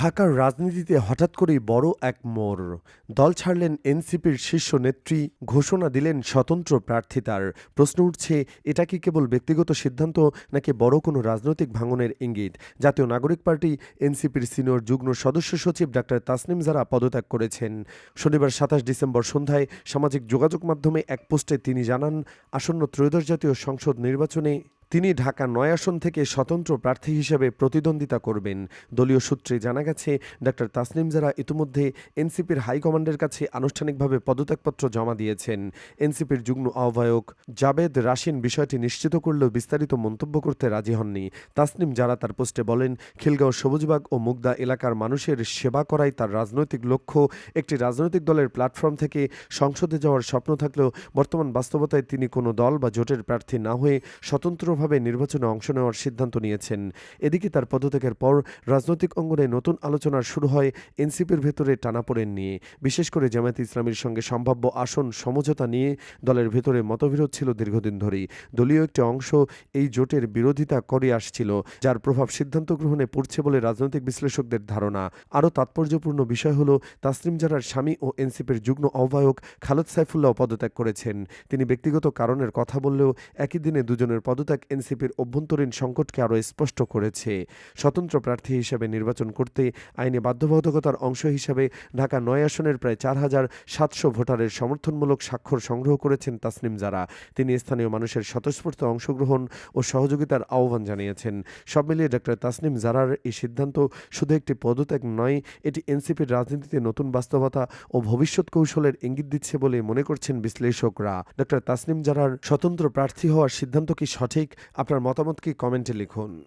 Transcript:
ঢাকার রাজনীতিতে হঠাৎ করেই বড় এক মোড়। দল ছাড়লেন এনসিপির শীর্ষ নেত্রী, ঘোষণা দিলেন স্বতন্ত্র প্রার্থিতার। প্রশ্ন উঠছে, এটা কি কেবল ব্যক্তিগত সিদ্ধান্ত নাকি বড় কোনো রাজনৈতিক ভাঙনের ইঙ্গিত? জাতীয় নাগরিক পার্টি এনসিপির সিনিয়র যুগ্ম সদস্য সচিব ডাক্তার তাসনিম জারা পদত্যাগ করেছেন। শনিবার ২৭ ডিসেম্বর সন্ধ্যায় সামাজিক যোগাযোগ মাধ্যমে এক পোস্টে তিনি জানান, আসন্ন ত্রয়োদশ জাতীয় সংসদ নির্বাচনে তিনি ঢাকা ৯ আসন থেকে স্বতন্ত্র প্রার্থী হিসেবে প্রতিদ্বন্দ্বিতা করবেন। দলীয় সূত্রে জানা গেছে, ডাক্তার তাসনিম জারা ইতিমধ্যে এনসিপির হাইকমান্ডের কাছে আনুষ্ঠানিকভাবে পদত্যাগপত্র জমা দিয়েছেন। এনসিপির যুগ্ম আহ্বায়ক জাবেদ রাশিন বিষয়টি নিশ্চিত করলেও বিস্তারিত মন্তব্য করতে রাজি হননি। তাসনিম জারা তার পোস্টে বলেন, খিলগাঁও সবুজবাগ ও মুগদা এলাকার মানুষের সেবা করাই তার রাজনৈতিক লক্ষ্য। একটি রাজনৈতিক দলের প্ল্যাটফর্ম থেকে সংসদে যাওয়ার স্বপ্ন থাকলেও বর্তমান বাস্তবতায় তিনি কোনো দল বা জোটের প্রার্থী না হয়ে স্বতন্ত্রভাবে নির্বাচনে অংশ নেওয়ার সিদ্ধান্ত নিয়েছেন। এদিকে তার পদত্যাগের পর রাজনৈতিক অঙ্গনে নতুন আলোচনা শুরু হয় এনসিপির ভেতরে টানাপোড়েন নিয়ে। বিশেষ করে জামায়াতে ইসলামীর সঙ্গে সম্ভাব্য আসন সমঝোতা নিয়ে দলের ভেতরে মতবিরোধ ছিল দীর্ঘদিন ধরেই। দলীয় একটি অংশ এই জোটের বিরোধিতা করে আসছিল, যার প্রভাব সিদ্ধান্ত গ্রহণে পড়ছে বলে রাজনৈতিক বিশ্লেষকদের ধারণা। আরও তাৎপর্যপূর্ণ বিষয় হল, তাসনিম জারার স্বামী ও এনসিপির যুগ্ম আহ্বায়ক খালেদ সাইফুল্লাহ পদত্যাগ করেছেন। তিনি ব্যক্তিগত কারণের কথা বললেও একই দিনে দুজনের পদত্যাগ এনসিপির অভ্যন্তরীণ সংকটকে আরও স্পষ্ট করেছে। স্বতন্ত্র প্রার্থী হিসেবে নির্বাচন করতে আইনি বাধ্যবাধকতার অংশ হিসেবে ঢাকা ৯ আসনের প্রায় ৪,৭০০ ভোটারের সমর্থনমূলক স্বাক্ষর সংগ্রহ করেছেন তাসনিম জারা। তিনি স্থানীয় মানুষের স্বতঃস্ফূর্ত অংশগ্রহণ ও সহযোগিতার আহ্বান জানিয়েছেন। সব মিলিয়ে ডাক্তার তাসনিম জারার এই সিদ্ধান্ত শুধু একটি পদত্যাগ নয়, এটি এনসিপির রাজনীতিতে নতুন বাস্তবতা ও ভবিষ্যৎ কৌশলের ইঙ্গিত দিচ্ছে বলে মনে করছেন বিশ্লেষকরা। ডাক্তার তাসনিম জারার স্বতন্ত্র প্রার্থী হওয়ার সিদ্ধান্ত কি সঠিক? আপনার মতামত কি কমেন্টে লিখুন।